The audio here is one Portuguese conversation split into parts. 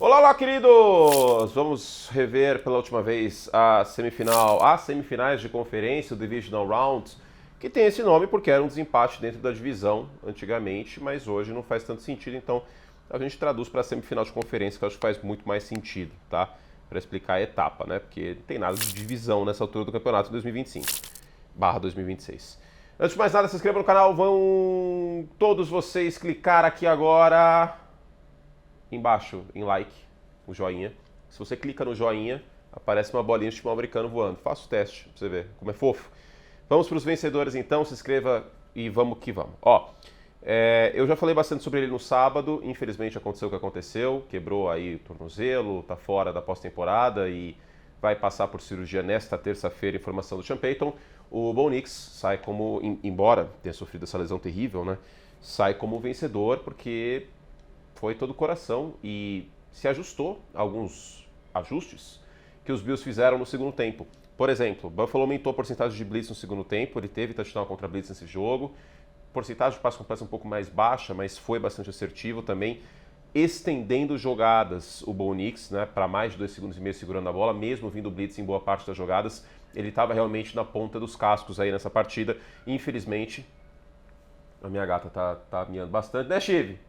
Olá, olá, queridos! Vamos rever pela última vez as semifinais de conferência, o Divisional Round, que tem esse nome porque era um desempate dentro da divisão antigamente, mas hoje não faz tanto sentido, então a gente traduz para a semifinal de conferência, que eu acho que faz muito mais sentido, tá? Para explicar a etapa, né? Porque não tem nada de divisão nessa altura do campeonato em 2025/2026. Antes de mais nada, se inscreva no canal, vão todos vocês clicar aqui agora embaixo em like, o joinha. Se você clica no joinha, aparece uma bolinha de futebol americano voando. Faça o teste pra você ver como é fofo. Vamos para os vencedores então, se inscreva e vamos que vamos. Eu já falei bastante sobre ele no sábado, infelizmente aconteceu o que aconteceu, quebrou aí o tornozelo, tá fora da pós-temporada e vai passar por cirurgia nesta terça-feira, informação do Sean Payton. O Bo Nix sai como, embora tenha sofrido essa lesão terrível, né, sai como vencedor porque foi todo o coração e se ajustou a alguns ajustes que os Bills fizeram no segundo tempo. Por exemplo, Buffalo aumentou a porcentagem de blitz no segundo tempo, ele teve touchdown contra blitz nesse jogo, porcentagem de passe completo um pouco mais baixa, mas foi bastante assertivo também, estendendo jogadas o Bo Nix, né, para mais de 2 segundos e meio segurando a bola, mesmo vindo blitz em boa parte das jogadas, ele estava realmente na ponta dos cascos aí nessa partida. Infelizmente, a minha gata tá miando bastante, né, Chive?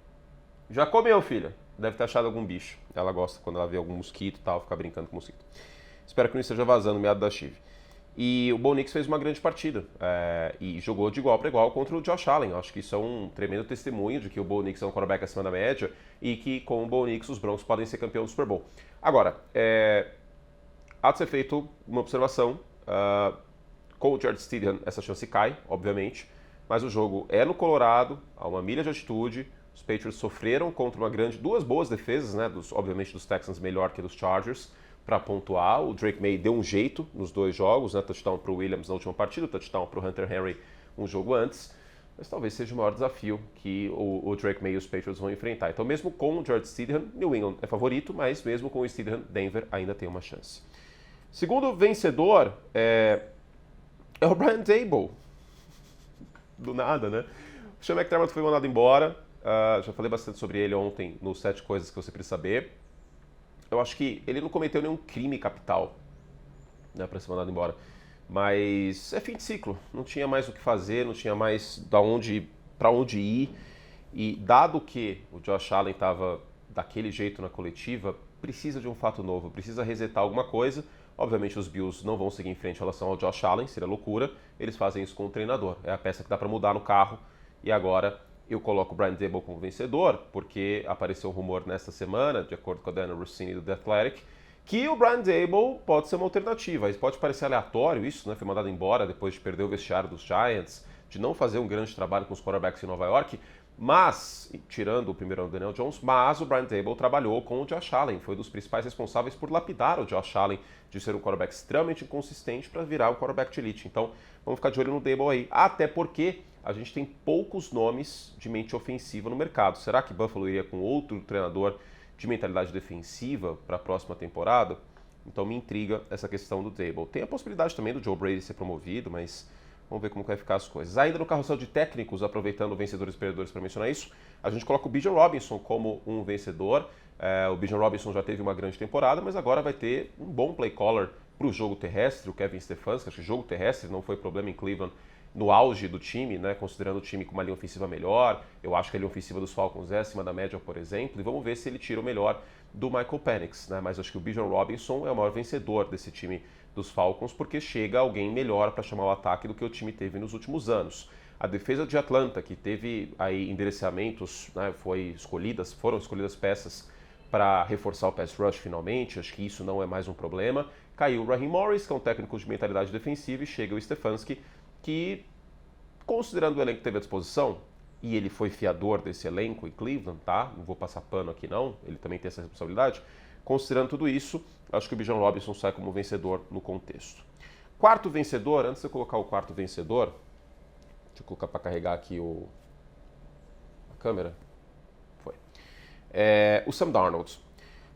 Já comeu, filha? Deve ter achado algum bicho. Ela gosta quando ela vê algum mosquito e tal, ficar brincando com mosquito. Espero que não esteja vazando o meado da Chive. E o Bo Nix fez uma grande partida e jogou de igual para igual contra o Josh Allen. Acho que isso é um tremendo testemunho de que o Bo Nix é um quarterback acima da média e que com o Bo Nix os Broncos podem ser campeão do Super Bowl. Agora, há de ser feito uma observação. Com o Jarrett Stidham essa chance cai, obviamente, mas o jogo é no Colorado, há uma milha de altitude. Os Patriots sofreram contra duas boas defesas, né? Obviamente dos Texans melhor que dos Chargers, para pontuar. O Drake May deu um jeito nos dois jogos, né? Touchdown para o Williams na última partida, touchdown para o Hunter Henry um jogo antes. Mas talvez seja o maior desafio que o Drake May e os Patriots vão enfrentar. Então mesmo com o Jarrett Stidham, New England é favorito, mas mesmo com o Stidham, Denver ainda tem uma chance. Segundo vencedor é o Brian Daboll. Do nada, né? O Sean McDermott foi mandado embora. Já falei bastante sobre ele ontem nos 7 coisas que você precisa saber. Eu acho que ele não cometeu nenhum crime capital, né, para ser mandado embora. Mas é fim de ciclo. Não tinha mais o que fazer, não tinha mais para onde ir. E dado que o Josh Allen estava daquele jeito na coletiva, precisa de um fato novo, precisa resetar alguma coisa. Obviamente os Bills não vão seguir em frente em relação ao Josh Allen, seria loucura. Eles fazem isso com o treinador. É a peça que dá para mudar no carro. E agora eu coloco o Brian Daboll como vencedor, porque apareceu um rumor nesta semana, de acordo com a Dana Rossini do The Athletic, que o Brian Daboll pode ser uma alternativa. Pode parecer aleatório isso, né? Foi mandado embora depois de perder o vestiário dos Giants, de não fazer um grande trabalho com os quarterbacks em Nova York, mas, tirando o primeiro ano do Daniel Jones, mas o Brian Daboll trabalhou com o Josh Allen, foi dos principais responsáveis por lapidar o Josh Allen de ser um quarterback extremamente inconsistente para virar um quarterback de elite. Então, vamos ficar de olho no Daboll aí. Até porque a gente tem poucos nomes de mente ofensiva no mercado. Será que Buffalo iria com outro treinador de mentalidade defensiva para a próxima temporada? Então me intriga essa questão do Daboll. Tem a possibilidade também do Joe Brady ser promovido, mas vamos ver como vai ficar as coisas. Ainda no carrossel de técnicos, aproveitando vencedores e perdedores para mencionar isso, a gente coloca o Bijan Robinson como um vencedor. O Bijan Robinson já teve uma grande temporada, mas agora vai ter um bom play caller para o jogo terrestre. O Kevin Stefanski, acho que o jogo terrestre não foi problema em Cleveland no auge do time, né, considerando o time com uma linha ofensiva melhor. Eu acho que a linha ofensiva dos Falcons é acima da média, por exemplo, e vamos ver se ele tira o melhor do Michael Penix, né? Mas acho que o Bijan Robinson é o maior vencedor desse time dos Falcons, porque chega alguém melhor para chamar o ataque do que o time teve nos últimos anos. A defesa de Atlanta, que teve aí endereçamentos, né, foram escolhidas peças para reforçar o pass rush finalmente, acho que isso não é mais um problema. Caiu o Raheem Morris, que é um técnico de mentalidade defensiva, e chega o Stefanski, que, considerando o elenco que teve à disposição, e ele foi fiador desse elenco em Cleveland, tá? Não vou passar pano aqui não, ele também tem essa responsabilidade. Considerando tudo isso, acho que o Bijan Robinson sai como vencedor no contexto. Quarto vencedor, antes de eu colocar o quarto vencedor, deixa eu colocar para carregar aqui a câmera. Foi. O Sam Darnold.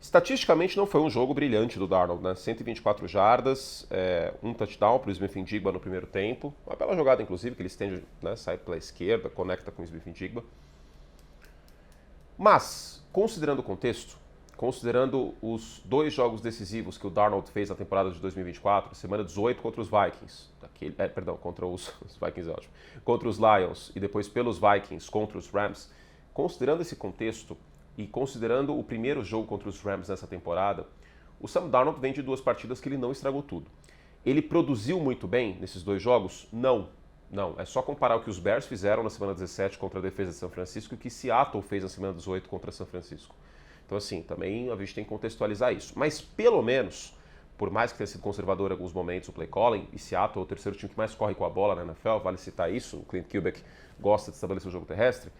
Estatisticamente não foi um jogo brilhante do Darnold, né? 124 jardas, um touchdown para o Smith-Njigba no primeiro tempo. Uma bela jogada, inclusive, que ele estende, né, sai pela esquerda, conecta com o Smith-Njigba. Mas, considerando o contexto, considerando os 2 jogos decisivos que o Darnold fez na temporada de 2024, semana 18 contra os Vikings, contra os Vikings, ótimo, contra os Lions e depois pelos Vikings contra os Rams, considerando esse contexto e considerando o primeiro jogo contra os Rams nessa temporada, o Sam Darnold vem de 2 partidas que ele não estragou tudo. Ele produziu muito bem nesses 2 jogos? Não. Não, é só comparar o que os Bears fizeram na semana 17 contra a defesa de São Francisco e o que Seattle fez na semana 18 contra São Francisco. Então, assim, também a gente tem que contextualizar isso. Mas, pelo menos, por mais que tenha sido conservador em alguns momentos o play calling, e Seattle é o terceiro time que mais corre com a bola na NFL, vale citar isso, o Clint Kubiak gosta de estabelecer o jogo terrestre,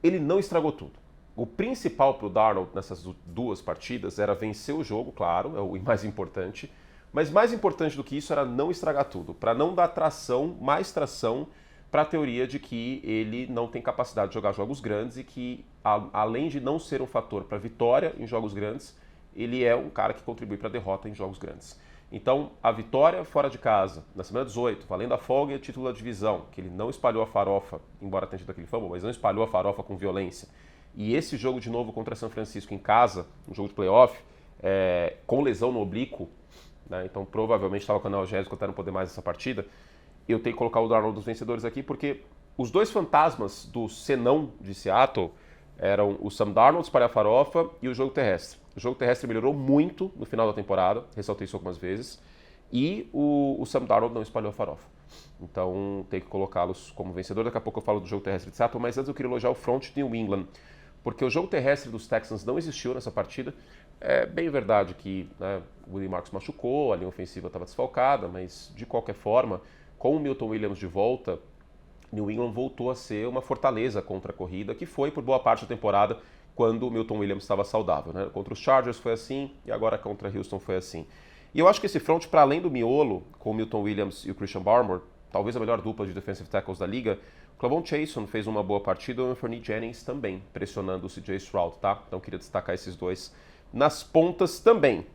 ele não estragou tudo. O principal para o Darnold nessas 2 partidas era vencer o jogo, claro, é o mais importante, mas mais importante do que isso era não estragar tudo, para não dar mais tração para a teoria de que ele não tem capacidade de jogar jogos grandes e que, além de não ser um fator para vitória em jogos grandes, ele é um cara que contribui para a derrota em jogos grandes. Então, a vitória fora de casa, na semana 18, valendo a folga e o título da divisão, que ele não espalhou a farofa, embora tenha tido aquele fumble, mas não espalhou a farofa com violência. E esse jogo de novo contra São Francisco em casa, um jogo de playoff, com lesão no oblíquo, né? Então provavelmente estava com analgésico até não poder mais essa partida, eu tenho que colocar o Darnold dos vencedores aqui, porque os 2 fantasmas do senão de Seattle eram o Sam Darnold espalhar a farofa e o jogo terrestre. O jogo terrestre melhorou muito no final da temporada, ressaltei isso algumas vezes, e o Sam Darnold não espalhou a farofa. Então tem que colocá-los como vencedor. Daqui a pouco eu falo do jogo terrestre de Seattle, mas antes eu queria elogiar o front de New England, porque o jogo terrestre dos Texans não existiu nessa partida. É bem verdade que, né, o Willie Marks machucou, a linha ofensiva estava desfalcada, mas de qualquer forma, com o Milton Williams de volta, New England voltou a ser uma fortaleza contra a corrida, que foi por boa parte da temporada quando o Milton Williams estava saudável, né? Contra os Chargers foi assim e agora contra Houston foi assim. E eu acho que esse front, para além do miolo, com o Milton Williams e o Christian Barmore, talvez a melhor dupla de defensive tackles da liga, o Clavon Chason fez uma boa partida e o Anthony Jennings também, pressionando o CJ Stroud, tá? Então queria destacar esses 2 nas pontas também.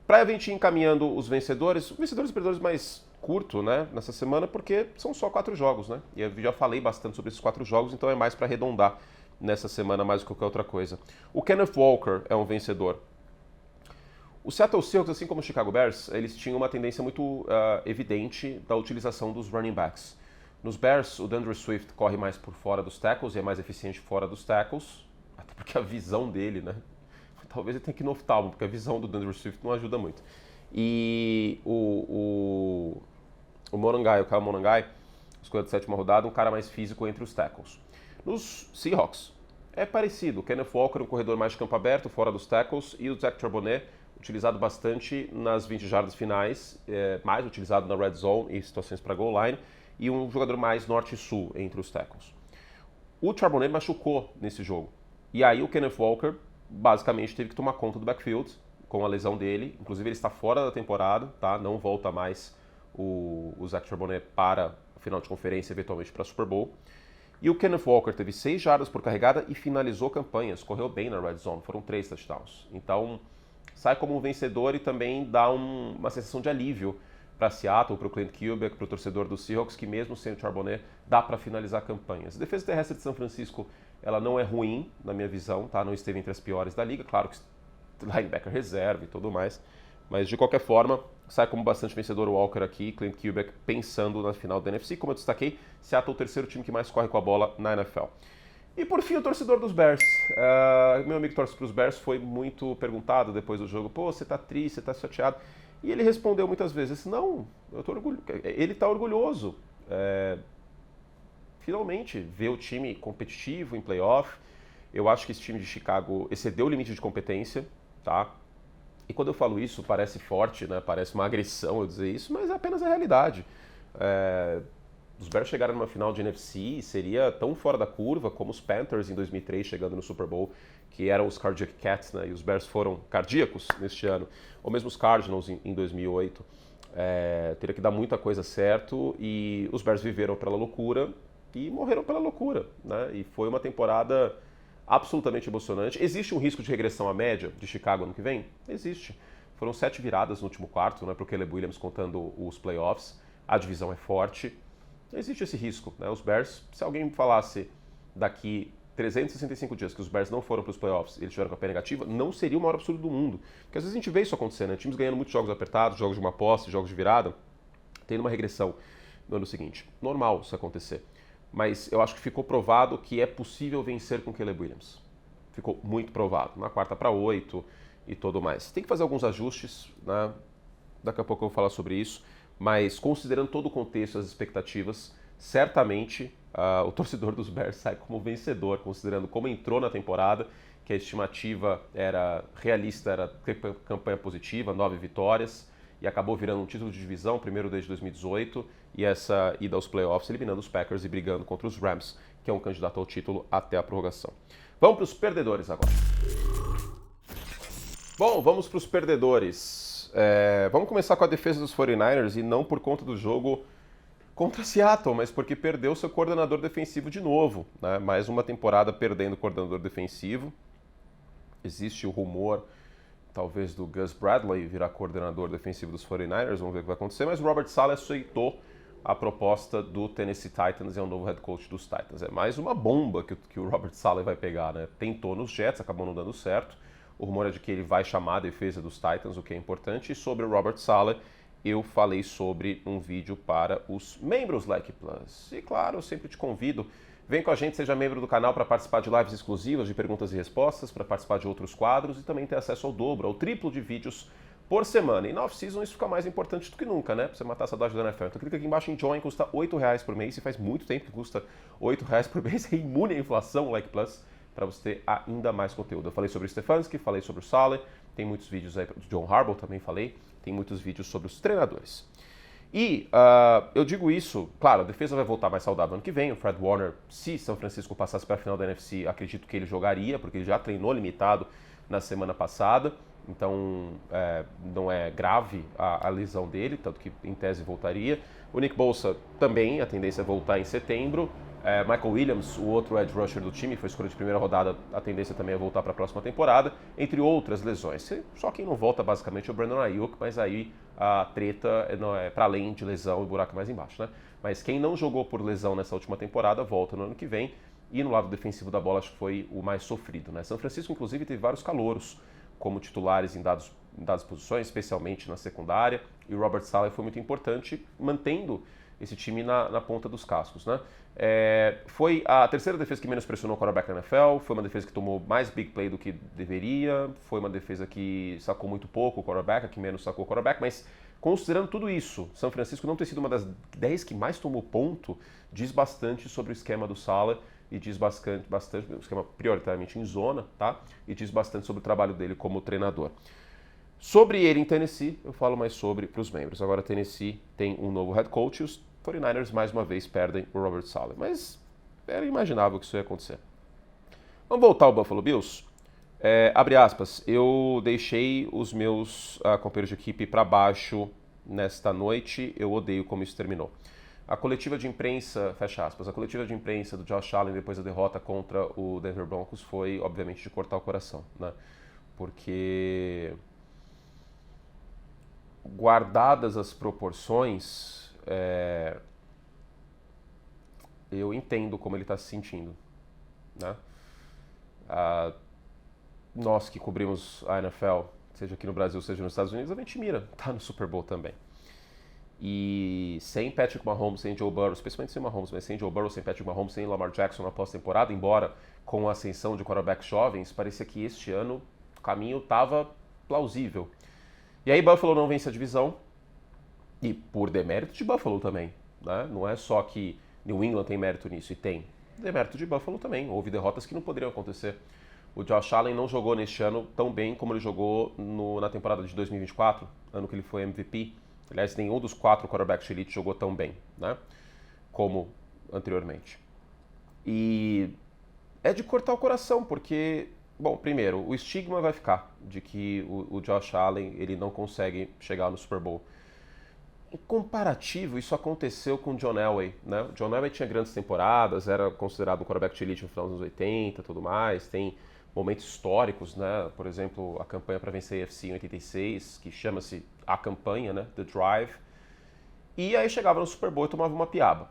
Para a gente ir encaminhando os vencedores e perdedores mais curto, né, nessa semana, porque são só 4 jogos, né? E eu já falei bastante sobre esses 4 jogos, então é mais para arredondar nessa semana mais do que qualquer outra coisa. O Kenneth Walker é um vencedor. O Seattle Seahawks, assim como o Chicago Bears, eles tinham uma tendência muito evidente da utilização dos running backs. Nos Bears, o DeAndre Swift corre mais por fora dos tackles e é mais eficiente fora dos tackles, até porque a visão dele, né? Talvez ele tenha que ir no oftalmo, porque a visão do DeAndre Swift não ajuda muito. E o Kyle Monangai, escolha de 7ª rodada, um cara mais físico entre os tackles. Nos Seahawks, é parecido. O Kenneth Walker, um corredor mais de campo aberto, fora dos tackles, e o Zach Charbonnet, utilizado bastante nas 20 jardas finais, mais utilizado na red zone e situações para goal line, e um jogador mais norte e sul entre os tackles. O Charbonnet machucou nesse jogo, e aí o Kenneth Walker basicamente teve que tomar conta do backfield com a lesão dele, inclusive ele está fora da temporada, tá? Não volta mais o Zach Charbonnet para a final de conferência, eventualmente para a Super Bowl. E o Kenneth Walker teve 6 jardas por carregada e finalizou campanhas, correu bem na red zone, foram 3 touchdowns. Então, sai como um vencedor e também dá uma sensação de alívio para Seattle, para o Clint Kubiak, para o torcedor dos Seahawks, que mesmo sem o Charbonnet, dá para finalizar campanhas. A defesa terrestre de São Francisco, ela não é ruim, na minha visão, tá? Não esteve entre as piores da liga, claro que linebacker reserva e tudo mais, mas de qualquer forma, sai como bastante vencedor o Walker aqui, Clint Kubiak pensando na final da NFC. Como eu destaquei, Seattle é o terceiro time que mais corre com a bola na NFL. E por fim, o torcedor dos Bears. Meu amigo torce para os Bears, foi muito perguntado depois do jogo, pô, você tá triste, você tá chateado? E ele respondeu muitas vezes, não, eu tô orgulhoso. Ele tá orgulhoso. Finalmente, ver o time competitivo em playoff. Eu acho que esse time de Chicago excedeu o limite de competência, tá? E quando eu falo isso, parece forte, né? Parece uma agressão eu dizer isso, mas é apenas a realidade. Os Bears chegaram numa final de NFC, seria tão fora da curva como os Panthers em 2003 chegando no Super Bowl, que eram os Cardiac Cats, né? E os Bears foram cardíacos neste ano. Ou mesmo os Cardinals em 2008. Teria que dar muita coisa certo e os Bears viveram pela loucura e morreram pela loucura, né? E foi uma temporada absolutamente emocionante. Existe um risco de regressão à média de Chicago ano que vem? Existe. Foram 7 viradas no último quarto, né, para o Caleb Williams contando os playoffs. A divisão é forte. Existe esse risco, né? Os Bears, se alguém me falasse daqui 365 dias que os Bears não foram para os playoffs e eles tiveram campanha negativa, não seria o maior absurdo do mundo. Porque às vezes a gente vê isso acontecer, né? Times ganhando muitos jogos apertados, jogos de uma posse, jogos de virada, tendo uma regressão no ano seguinte. Normal isso acontecer. Mas eu acho que ficou provado que é possível vencer com Caleb Williams. Ficou muito provado. Na 4-8 e tudo mais. Tem que fazer alguns ajustes, né? Daqui a pouco eu vou falar sobre isso. Mas considerando todo o contexto, as expectativas, certamente o torcedor dos Bears sai como vencedor, considerando como entrou na temporada, que a estimativa era realista, era ter campanha positiva, 9 vitórias, e acabou virando um título de divisão, primeiro desde 2018, e essa ida aos playoffs, eliminando os Packers e brigando contra os Rams, que é um candidato ao título até a prorrogação. Vamos para os perdedores agora. Bom, vamos para os perdedores. Vamos começar com a defesa dos 49ers, e não por conta do jogo contra Seattle, mas porque perdeu seu coordenador defensivo de novo, né? Mais uma temporada perdendo o coordenador defensivo. Existe o rumor, talvez, do Gus Bradley virar coordenador defensivo dos 49ers, vamos ver o que vai acontecer, mas o Robert Saleh aceitou a proposta do Tennessee Titans e é o novo head coach dos Titans. É mais uma bomba que o Robert Saleh vai pegar, né? Tentou nos Jets, acabou não dando certo. O rumor é de que ele vai chamar a defesa dos Titans, o que é importante. E sobre o Robert Saleh, eu falei sobre um vídeo para os membros Like Plus. E claro, eu sempre te convido, vem com a gente, seja membro do canal para participar de lives exclusivas, de perguntas e respostas, para participar de outros quadros e também ter acesso ao dobro, ao triplo de vídeos por semana. E na off-season isso fica mais importante do que nunca, né? Pra você matar a saudade da NFL. Então clica aqui embaixo em Join, custa R$8 por mês, e faz muito tempo que custa R$8 por mês, é imune à inflação, Like Plus, para você ter ainda mais conteúdo. Eu falei sobre o Stefanski, falei sobre o Saleh, tem muitos vídeos aí, do John Harbaugh também falei, tem muitos vídeos sobre os treinadores. E eu digo isso, claro, a defesa vai voltar mais saudável ano que vem. O Fred Warner, se São Francisco passasse para a final da NFC, acredito que ele jogaria, porque ele já treinou limitado na semana passada. Então não é grave a lesão dele, tanto que em tese voltaria. O Nick Bosa também, a tendência é voltar em setembro. Michael Williams, o outro edge rusher do time, foi escolha de primeira rodada, a tendência também é voltar para a próxima temporada, entre outras lesões. Só quem não volta basicamente é o Brandon Ayuk, mas aí a treta é para além de lesão e buraco mais embaixo, né? Mas quem não jogou por lesão nessa última temporada volta no ano que vem, e no lado defensivo da bola acho que foi o mais sofrido, né? São Francisco inclusive teve vários calouros como titulares em dadas posições, especialmente na secundária, e o Robert Saleh foi muito importante mantendo esse time na ponta dos cascos, né? Foi a terceira defesa que menos pressionou o quarterback na NFL, foi uma defesa que tomou mais big play do que deveria, foi uma defesa que sacou muito pouco o quarterback, a que menos sacou o quarterback, mas considerando tudo isso, São Francisco não ter sido uma das 10 que mais tomou ponto, diz bastante sobre o esquema do Saleh e diz bastante o esquema prioritariamente em zona, tá? E diz bastante sobre o trabalho dele como treinador. Sobre ele em Tennessee, eu falo mais sobre para os membros. Agora Tennessee tem um novo head coach e os 49ers mais uma vez perdem o Robert Saleh, mas era imaginável que isso ia acontecer. Vamos voltar ao Buffalo Bills? Abre aspas, eu deixei os meus companheiros de equipe para baixo nesta noite, eu odeio como isso terminou. A coletiva de imprensa, fecha aspas, a coletiva de imprensa do Josh Allen depois da derrota contra o Denver Broncos foi, obviamente, de cortar o coração, né? Porque, guardadas as proporções, eu entendo como ele está se sentindo, né? Nós que cobrimos a NFL, seja aqui no Brasil, seja nos Estados Unidos, a gente mira, tá no Super Bowl também. E sem Patrick Mahomes, sem Joe Burrow, especialmente sem Mahomes, mas sem Joe Burrow, sem Patrick Mahomes, sem Lamar Jackson na pós-temporada, embora com a ascensão de quarterbacks jovens, parecia que este ano o caminho estava plausível. E aí Buffalo não vence a divisão, e por demérito de Buffalo também, né? Não é só que New England tem mérito nisso, e tem demérito de Buffalo também. Houve derrotas que não poderiam acontecer. O Josh Allen não jogou neste ano tão bem como ele jogou na temporada de 2024, ano que ele foi MVP. Aliás, nenhum dos 4 quarterbacks de elite jogou tão bem, né? Como anteriormente. E é de cortar o coração, porque, bom, primeiro, o estigma vai ficar de que o Josh Allen ele não consegue chegar no Super Bowl. Em comparativo, isso aconteceu com o John Elway, né? O John Elway tinha grandes temporadas, era considerado um quarterback de elite no final dos anos 80 e tudo mais, tem momentos históricos, né? Por exemplo, a campanha para vencer a AFC em 86, que chama-se A Campanha, né? The Drive. E aí chegava no Super Bowl e tomava uma piaba.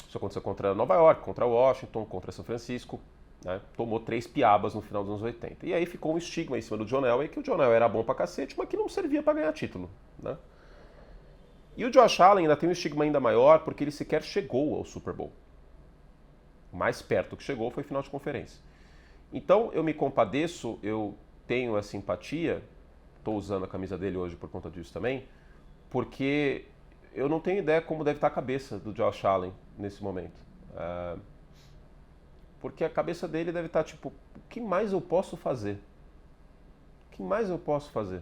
Isso aconteceu contra Nova York, contra Washington, contra São Francisco. né? Tomou 3 piabas no final dos anos 80. E aí ficou um estigma em cima do John Elway, que o John Elway era bom pra cacete, mas que não servia pra ganhar título, né? E o Josh Allen ainda tem um estigma ainda maior, porque ele sequer chegou ao Super Bowl. O mais perto que chegou foi final de conferência. Então eu me compadeço, eu tenho a simpatia, estou usando a camisa dele hoje por conta disso também, porque eu não tenho ideia como deve estar a cabeça do Josh Allen nesse momento. Porque a cabeça dele deve estar tipo, o que mais eu posso fazer? O que mais eu posso fazer?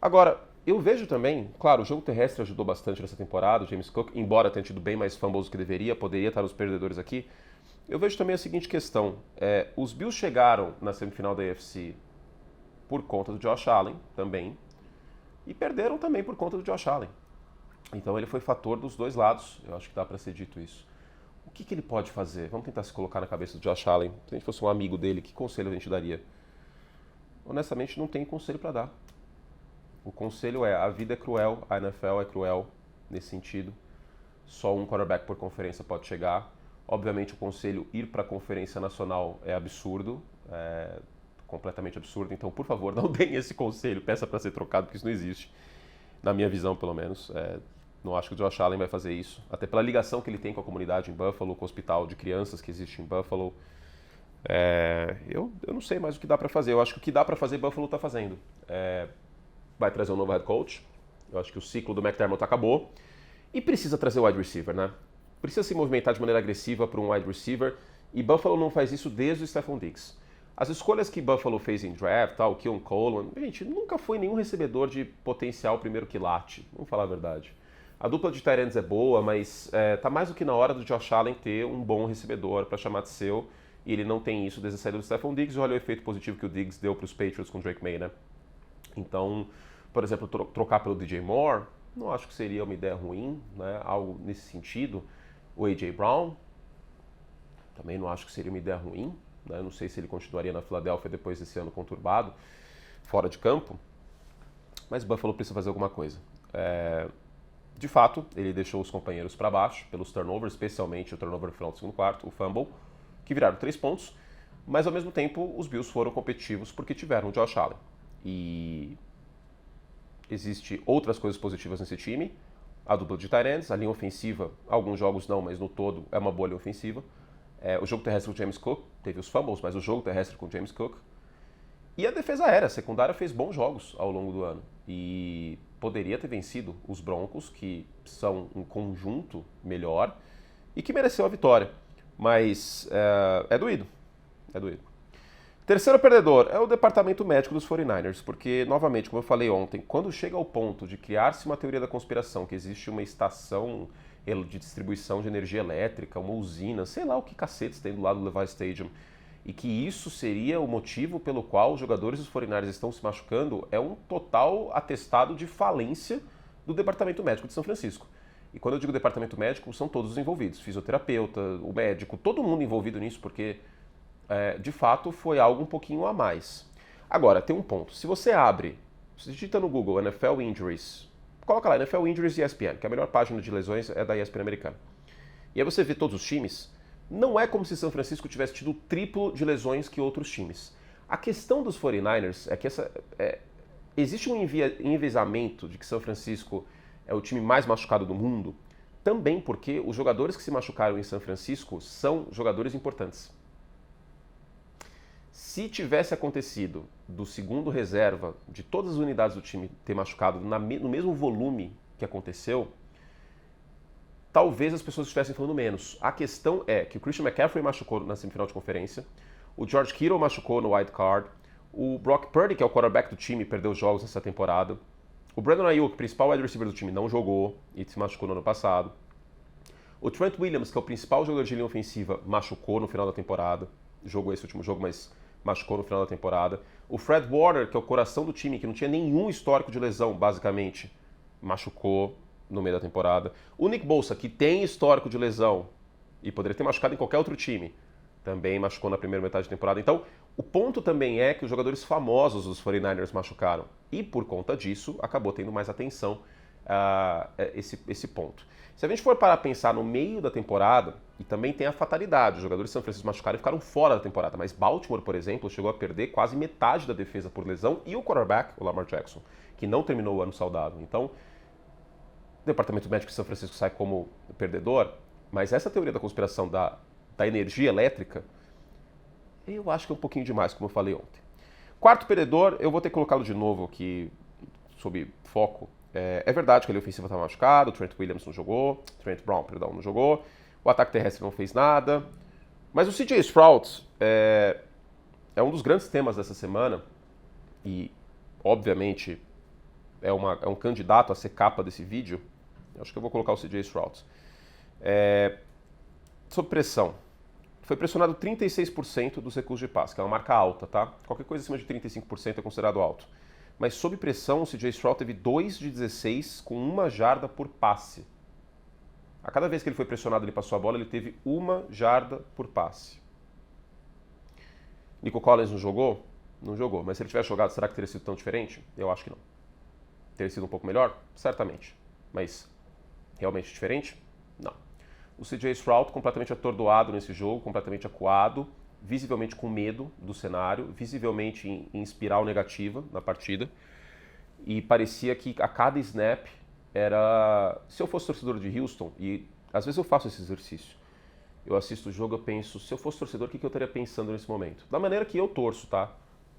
Agora, eu vejo também, claro, o jogo terrestre ajudou bastante nessa temporada, o James Cook, embora tenha tido bem mais fumbles do que deveria, poderia estar nos perdedores aqui. Eu vejo também a seguinte questão, os Bills chegaram na semifinal da AFC por conta do Josh Allen também, e perderam também por conta do Josh Allen. Então ele foi fator dos dois lados, eu acho que dá para ser dito isso. O que ele pode fazer? Vamos tentar se colocar na cabeça do Josh Allen. Se a gente fosse um amigo dele, que conselho a gente daria? Honestamente, não tem conselho para dar. O conselho é, a vida é cruel, a NFL é cruel nesse sentido. Só um quarterback por conferência pode chegar. Obviamente o conselho ir para a conferência nacional é absurdo, completamente absurdo. Então, por favor, não deem esse conselho, peça para ser trocado, porque isso não existe. Na minha visão, pelo menos. Não acho que o Josh Allen vai fazer isso. Até pela ligação que ele tem com a comunidade em Buffalo, com o hospital de crianças que existe em Buffalo. Eu não sei mais o que dá para fazer. Eu acho que o que dá para fazer, Buffalo está fazendo. Vai trazer um novo head coach. Eu acho que o ciclo do McDermott acabou. E precisa trazer o wide receiver, né? Precisa se movimentar de maneira agressiva para um wide receiver. E Buffalo não faz isso desde o Stephon Diggs. As escolhas que Buffalo fez em draft, o Keon Coleman, gente, nunca foi nenhum recebedor de potencial primeiro quilate. Vamos falar a verdade. A dupla de tight ends é boa, mas tá mais do que na hora do Josh Allen ter um bom recebedor para chamar de seu. E ele não tem isso desde a saída do Stephon Diggs. E olha o efeito positivo que o Diggs deu para os Patriots com o Drake May, né? Então, por exemplo, trocar pelo DJ Moore, não acho que seria uma ideia ruim, né? Algo nesse sentido. O A.J. Brown, também não acho que seria uma ideia ruim. Né? Não sei se ele continuaria na Filadélfia depois desse ano conturbado, fora de campo. Mas Buffalo precisa fazer alguma coisa. De fato, ele deixou os companheiros para baixo, pelos turnovers, especialmente o turnover no final do segundo quarto, o fumble, que viraram 3 pontos. Mas, ao mesmo tempo, os Bills foram competitivos porque tiveram o Josh Allen. E existe outras coisas positivas nesse time. A dupla de tight ends, a linha ofensiva, alguns jogos não, mas no todo é uma boa linha ofensiva. O jogo terrestre com o James Cook, teve os fumbles, mas o jogo terrestre com o James Cook. E a defesa aérea, a secundária fez bons jogos ao longo do ano. E poderia ter vencido os Broncos, que são um conjunto melhor e que mereceu a vitória. Mas é doído. Terceiro perdedor é o departamento médico dos 49ers, porque, novamente, como eu falei ontem, quando chega ao ponto de criar-se uma teoria da conspiração, que existe uma estação de distribuição de energia elétrica, uma usina, sei lá o que cacetes tem do lado do Levi Stadium, e que isso seria o motivo pelo qual os jogadores dos 49ers estão se machucando, é um total atestado de falência do departamento médico de São Francisco. E quando eu digo departamento médico, são todos os envolvidos, fisioterapeuta, o médico, todo mundo envolvido nisso, porque de fato foi algo um pouquinho a mais. Agora, tem um ponto. Se você digita no Google NFL Injuries, coloca lá NFL Injuries ESPN, que a melhor página de lesões é da ESPN americana. E aí você vê todos os times, não é como se São Francisco tivesse tido o triplo de lesões que outros times. A questão dos 49ers é que existe um enviesamento de que São Francisco é o time mais machucado do mundo, também porque os jogadores que se machucaram em São Francisco são jogadores importantes. Se tivesse acontecido do segundo reserva de todas as unidades do time ter machucado no mesmo volume que aconteceu, talvez as pessoas estivessem falando menos. A questão é que o Christian McCaffrey machucou na semifinal de conferência, o George Kittle machucou no wild card, o Brock Purdy, que é o quarterback do time, perdeu jogos nessa temporada, o Brandon Ayuk, principal wide receiver do time, não jogou e se machucou no ano passado, o Trent Williams, que é o principal jogador de linha ofensiva, machucou no final da temporada, jogou esse último jogo, mas machucou no final da temporada. O Fred Warner, que é o coração do time, que não tinha nenhum histórico de lesão, basicamente, machucou no meio da temporada. O Nick Bosa, que tem histórico de lesão e poderia ter machucado em qualquer outro time, também machucou na primeira metade da temporada. Então, o ponto também é que os jogadores famosos dos 49ers machucaram. E, por conta disso, acabou tendo mais atenção esse ponto. Se a gente for parar a pensar no meio da temporada, e também tem a fatalidade, os jogadores de São Francisco machucaram e ficaram fora da temporada, mas Baltimore, por exemplo, chegou a perder quase metade da defesa por lesão e o quarterback, o Lamar Jackson, que não terminou o ano saudável. Então, o departamento médico de São Francisco sai como perdedor, mas essa teoria da conspiração da energia elétrica, eu acho que é um pouquinho demais, como eu falei ontem. Quarto perdedor, eu vou ter que colocá-lo de novo aqui, sob foco. É verdade que a linha ofensiva estava machucada, o Trent Brown, não jogou, o ataque terrestre não fez nada, mas o CJ Stroud é um dos grandes temas dessa semana e, obviamente, é um candidato a ser capa desse vídeo. Eu acho que eu vou colocar o CJ Stroud. Sob pressão. Foi pressionado 36% dos recursos de passe, que é uma marca alta, tá? Qualquer coisa acima de 35% é considerado alto. Mas sob pressão, o CJ Stroud teve 2 de 16 com 1 jarda por passe. A cada vez que ele foi pressionado, ele passou a bola, ele teve 1 jarda por passe. Nico Collins não jogou? Não jogou. Mas se ele tivesse jogado, será que teria sido tão diferente? Eu acho que não. Teria sido um pouco melhor? Certamente. Mas realmente diferente? Não. O CJ Stroud completamente atordoado nesse jogo, completamente acuado, visivelmente com medo do cenário, visivelmente em espiral negativa na partida. E parecia que a cada snap era... Se eu fosse torcedor de Houston, e às vezes eu faço esse exercício, eu assisto o jogo, eu penso, se eu fosse torcedor, o que eu estaria pensando nesse momento? Da maneira que eu torço, tá?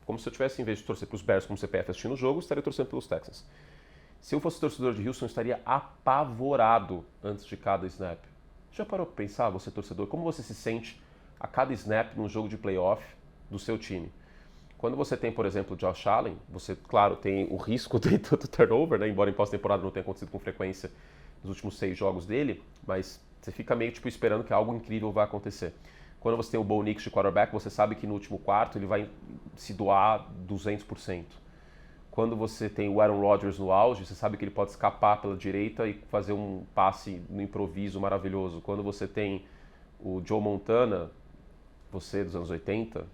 Como se eu tivesse, em vez de torcer para os Bears como CPF assistindo o jogo, eu estaria torcendo pelos Texans. Se eu fosse torcedor de Houston, eu estaria apavorado antes de cada snap. Já parou para pensar, você torcedor, como você se sente a cada snap num jogo de playoff do seu time? Quando você tem, por exemplo, o Josh Allen, você, claro, tem o risco de tanto turnover, né? Embora em pós-temporada não tenha acontecido com frequência nos últimos 6 jogos dele, mas você fica meio tipo esperando que algo incrível vai acontecer. Quando você tem o Bo Nix de quarterback, você sabe que no último quarto ele vai se doar 200%. Quando você tem o Aaron Rodgers no auge, você sabe que ele pode escapar pela direita e fazer um passe no improviso maravilhoso. Quando você tem o Joe Montana, você dos anos 80,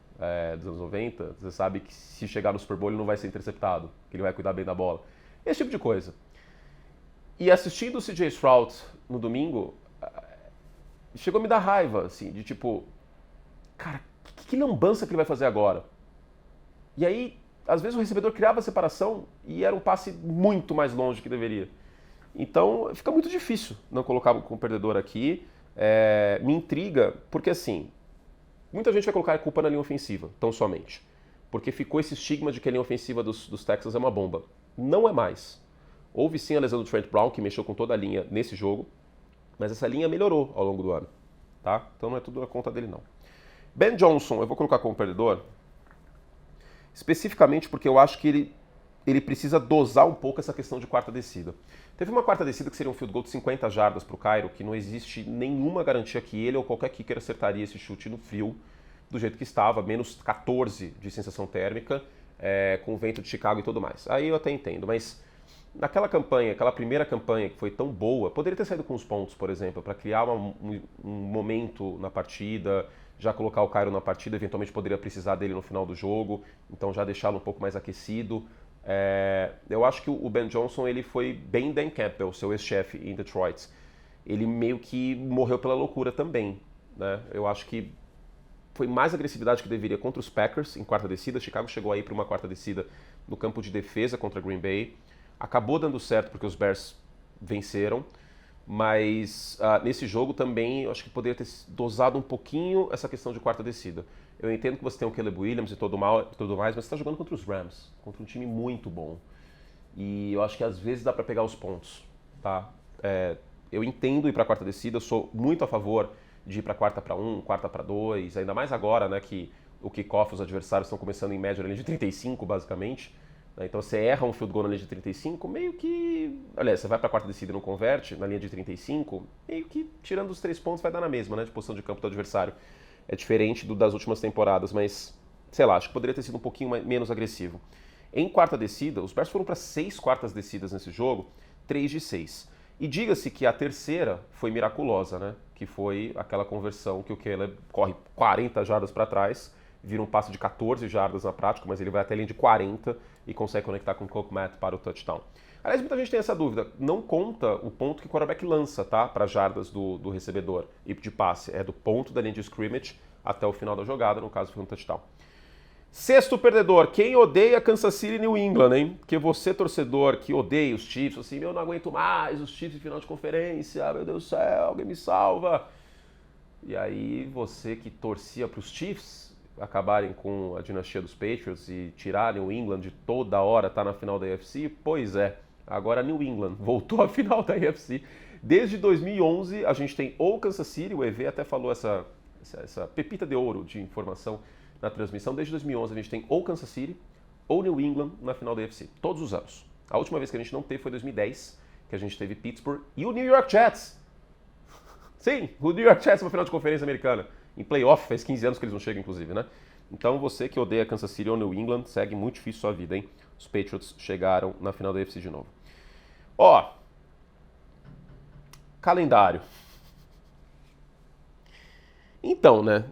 dos anos 90, você sabe que se chegar no Super Bowl ele não vai ser interceptado, que ele vai cuidar bem da bola. Esse tipo de coisa. E assistindo o CJ Stroud no domingo, chegou a me dar raiva, assim, de tipo, cara, que lambança que ele vai fazer agora? E aí, às vezes o recebedor criava a separação e era um passe muito mais longe que deveria. Então, fica muito difícil não colocar como perdedor aqui. Me intriga, porque assim, muita gente vai colocar a culpa na linha ofensiva, tão somente. Porque ficou esse estigma de que a linha ofensiva dos Texans é uma bomba. Não é mais. Houve sim a lesão do Trent Brown, que mexeu com toda a linha nesse jogo, mas essa linha melhorou ao longo do ano, tá? Então não é tudo na conta dele, não. Ben Johnson, eu vou colocar como perdedor, especificamente porque eu acho que ele precisa dosar um pouco essa questão de quarta descida. Teve uma quarta descida que seria um field goal de 50 jardas para o Cairo, que não existe nenhuma garantia que ele ou qualquer kicker acertaria esse chute no frio, do jeito que estava, menos 14 de sensação térmica, com o vento de Chicago e tudo mais. Aí eu até entendo, mas naquela campanha, aquela primeira campanha que foi tão boa, poderia ter saído com os pontos, por exemplo, para criar um momento na partida, já colocar o Cairo na partida, eventualmente poderia precisar dele no final do jogo, então já deixá-lo um pouco mais aquecido. Eu acho que o Ben Johnson ele foi bem Dan Campbell, seu ex-chefe em Detroit. Ele meio que morreu pela loucura também, né? Eu acho que foi mais agressividade que deveria contra os Packers em quarta descida. Chicago chegou aí para uma quarta descida no campo de defesa contra Green Bay. Acabou dando certo porque os Bears venceram, mas nesse jogo também eu acho que poderia ter dosado um pouquinho essa questão de quarta descida. Eu entendo que você tem o Caleb Williams e tudo mais, mas você está jogando contra os Rams, contra um time muito bom. E eu acho que às vezes dá para pegar os pontos, tá? Eu entendo ir para a quarta descida, eu sou muito a favor de ir para quarta para 1, quarta para 2, ainda mais agora, né, que o kickoff, os adversários estão começando em média na linha de 35, basicamente. Então você erra um field goal na linha de 35, meio que... Aliás, você vai para a quarta descida e não converte na linha de 35, meio que tirando os 3 pontos vai dar na mesma, né, de posição de campo do adversário. É diferente das últimas temporadas, mas, sei lá, acho que poderia ter sido um pouquinho menos agressivo. Em quarta descida, os Bears foram para 6 quartas descidas nesse jogo, 3 de 6. E diga-se que a terceira foi miraculosa, né? Que foi aquela conversão que o Caleb corre 40 jardas para trás, vira um passe de 14 jardas na prática, mas ele vai até a linha de 40 e consegue conectar com o Cole Kmet para o touchdown. Aliás, muita gente tem essa dúvida. Não conta o ponto que o quarterback lança, tá? Para jardas do recebedor e de passe. É do ponto da linha de scrimmage até o final da jogada, no caso foi um touchdown. Sexto perdedor, quem odeia Kansas City e New England, hein? Porque você, torcedor, que odeia os Chiefs, assim, eu não aguento mais os Chiefs em final de conferência, meu Deus do céu, alguém me salva. E aí você que torcia para os Chiefs acabarem com a dinastia dos Patriots e tirarem o England de toda hora tá na final da AFC, pois é, agora New England voltou à final da AFC. Desde 2011 a gente tem ou Kansas City, o EV até falou essa pepita de ouro de informação na transmissão, desde 2011 a gente tem ou Kansas City ou New England na final da AFC, todos os anos. A última vez que a gente não teve foi 2010, que a gente teve Pittsburgh e o New York Jets. Sim, o New York Jets na final de conferência americana. Em playoff, faz 15 anos que eles não chegam, inclusive, né? Então você que odeia Kansas City ou New England, segue muito difícil sua vida, hein? Os Patriots chegaram na final da AFC de novo. Ó, calendário. Então, né?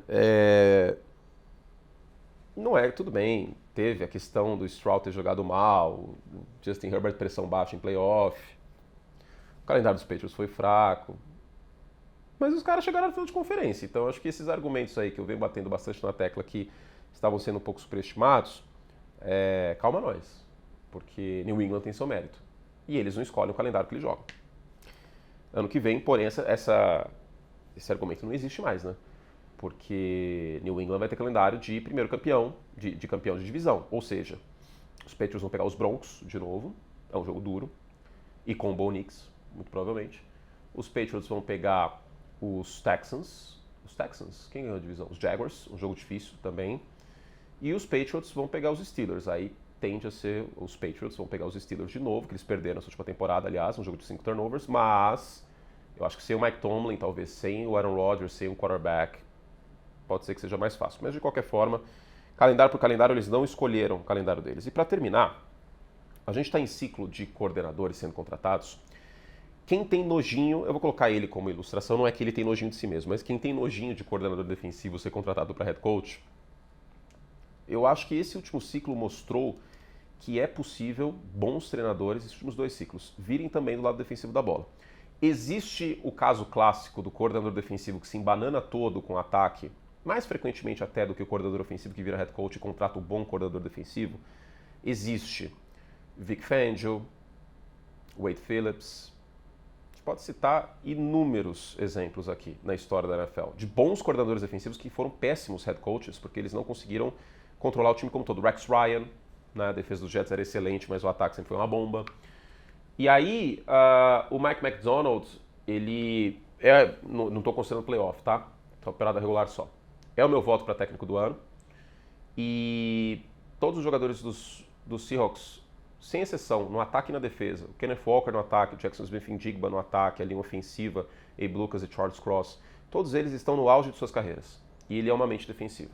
Não é, tudo bem, teve a questão do Stroud ter jogado mal, o Justin Herbert pressão baixa em playoff, o calendário dos Patriots foi fraco, mas os caras chegaram na final de conferência, então acho que esses argumentos aí que eu venho batendo bastante na tecla que estavam sendo um pouco superestimados, calma nós, porque New England tem seu mérito, e eles não escolhem o calendário que eles jogam. Ano que vem, porém, esse argumento não existe mais, né? Porque New England vai ter calendário de primeiro campeão, de campeão de divisão. Ou seja, os Patriots vão pegar os Broncos de novo, é um jogo duro, e com o Bo Nix, muito provavelmente. Os Patriots vão pegar os Texans. Os Texans? Quem ganhou a divisão? Os Jaguars, um jogo difícil também. E os Patriots vão pegar os Steelers. Aí tende a ser, os Patriots vão pegar os Steelers de novo, que eles perderam na última temporada, aliás, um jogo de 5 turnovers, mas eu acho que sem o Mike Tomlin, talvez sem o Aaron Rodgers, sem o quarterback, pode ser que seja mais fácil. Mas de qualquer forma, calendário por calendário, eles não escolheram o calendário deles. E para terminar, a gente está em ciclo de coordenadores sendo contratados. Quem tem nojinho, eu vou colocar ele como ilustração, não é que ele tem nojinho de si mesmo, mas quem tem nojinho de coordenador defensivo ser contratado para head coach, eu acho que esse último ciclo mostrou que é possível bons treinadores, esses últimos 2 ciclos, virem também do lado defensivo da bola. Existe o caso clássico do coordenador defensivo que se embanana todo com ataque, mais frequentemente até do que o coordenador ofensivo que vira head coach e contrata um bom coordenador defensivo. Existe Vic Fangio, Wade Phillips. A gente pode citar inúmeros exemplos aqui na história da NFL, de bons coordenadores defensivos que foram péssimos head coaches, porque eles não conseguiram controlar o time como todo. Rex Ryan, né, a defesa dos Jets era excelente, mas o ataque sempre foi uma bomba. E aí, o Mike Macdonald, ele não estou considerando playoff, tá? Temporada regular só. É o meu voto para técnico do ano. E todos os jogadores dos Seahawks, sem exceção, no ataque e na defesa, o Kenneth Walker no ataque, o Jackson Smith-Njigba no ataque, a linha ofensiva, Abe Lucas e Charles Cross, todos eles estão no auge de suas carreiras. E ele é uma mente defensiva.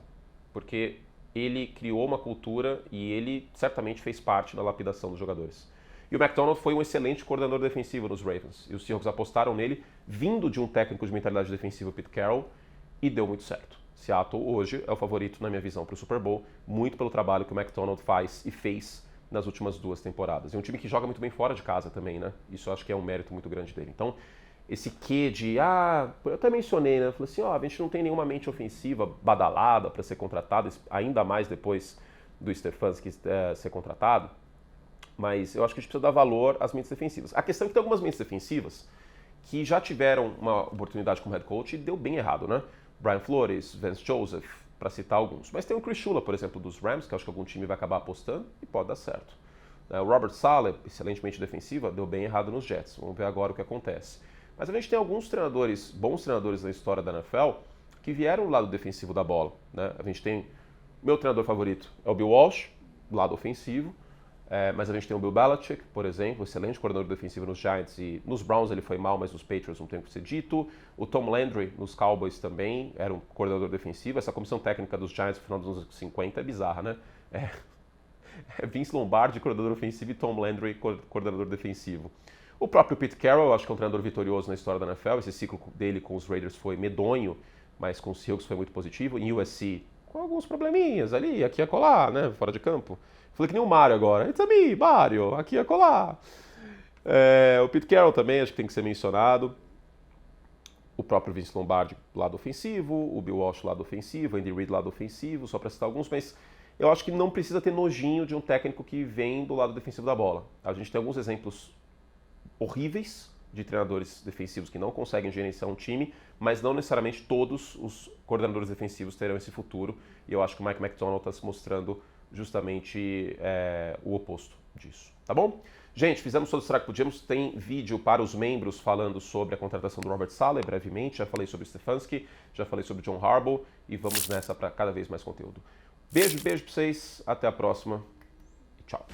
Porque ele criou uma cultura e ele certamente fez parte da lapidação dos jogadores. E o McDonald foi um excelente coordenador defensivo nos Ravens. E os Seahawks apostaram nele, vindo de um técnico de mentalidade defensiva, Pete Carroll, e deu muito certo. Seattle hoje é o favorito, na minha visão, para o Super Bowl, muito pelo trabalho que o McDonald faz e fez nas últimas 2 temporadas. E um time que joga muito bem fora de casa também, né? Isso eu acho que é um mérito muito grande dele. Então, esse quê de, eu até mencionei, né? Eu falei assim, a gente não tem nenhuma mente ofensiva badalada para ser contratado, ainda mais depois do Stefanski ser contratado. Mas eu acho que a gente precisa dar valor às mentes defensivas. A questão é que tem algumas mentes defensivas que já tiveram uma oportunidade como head coach e deu bem errado, né? Brian Flores, Vance Joseph, para citar alguns. Mas tem o Chris Shula, por exemplo, dos Rams, que eu acho que algum time vai acabar apostando e pode dar certo. O Robert Saleh, excelentemente defensiva, deu bem errado nos Jets. Vamos ver agora o que acontece. Mas a gente tem alguns treinadores, bons treinadores na história da NFL, que vieram do lado defensivo da bola, né? A gente tem, meu treinador favorito é o Bill Walsh, do lado ofensivo. Mas a gente tem o Bill Belichick, por exemplo, excelente coordenador defensivo nos Giants, e nos Browns ele foi mal, mas nos Patriots não tem o que ser dito. O Tom Landry nos Cowboys também era um coordenador defensivo. Essa comissão técnica dos Giants no final dos anos 50 é bizarra, né? Vince Lombardi, coordenador ofensivo, e Tom Landry, coordenador defensivo. O próprio Pete Carroll, eu acho que é um treinador vitorioso na história da NFL. Esse ciclo dele com os Raiders foi medonho, mas com os Seahawks foi muito positivo. Em USC com alguns probleminhas ali, aqui e acolá, né? Fora de campo. Falei que nem o Mario agora. It's a me, Mario, aqui e acolá. O Pete Carroll também, acho que tem que ser mencionado. O próprio Vince Lombardi, lado ofensivo. O Bill Walsh, lado ofensivo. Andy Reid, lado ofensivo. Só para citar alguns, mas eu acho que não precisa ter nojinho de um técnico que vem do lado defensivo da bola. A gente tem alguns exemplos horríveis de treinadores defensivos que não conseguem gerenciar um time, mas não necessariamente todos os coordenadores defensivos terão esse futuro. E eu acho que o Mike McDonald está se mostrando justamente o oposto disso. Tá bom? Gente, fizemos todo o estrago que podíamos. Tem vídeo para os membros falando sobre a contratação do Robert Saleh brevemente. Já falei sobre Stefanski, já falei sobre John Harbaugh e vamos nessa para cada vez mais conteúdo. Beijo, beijo para vocês. Até a próxima. Tchau.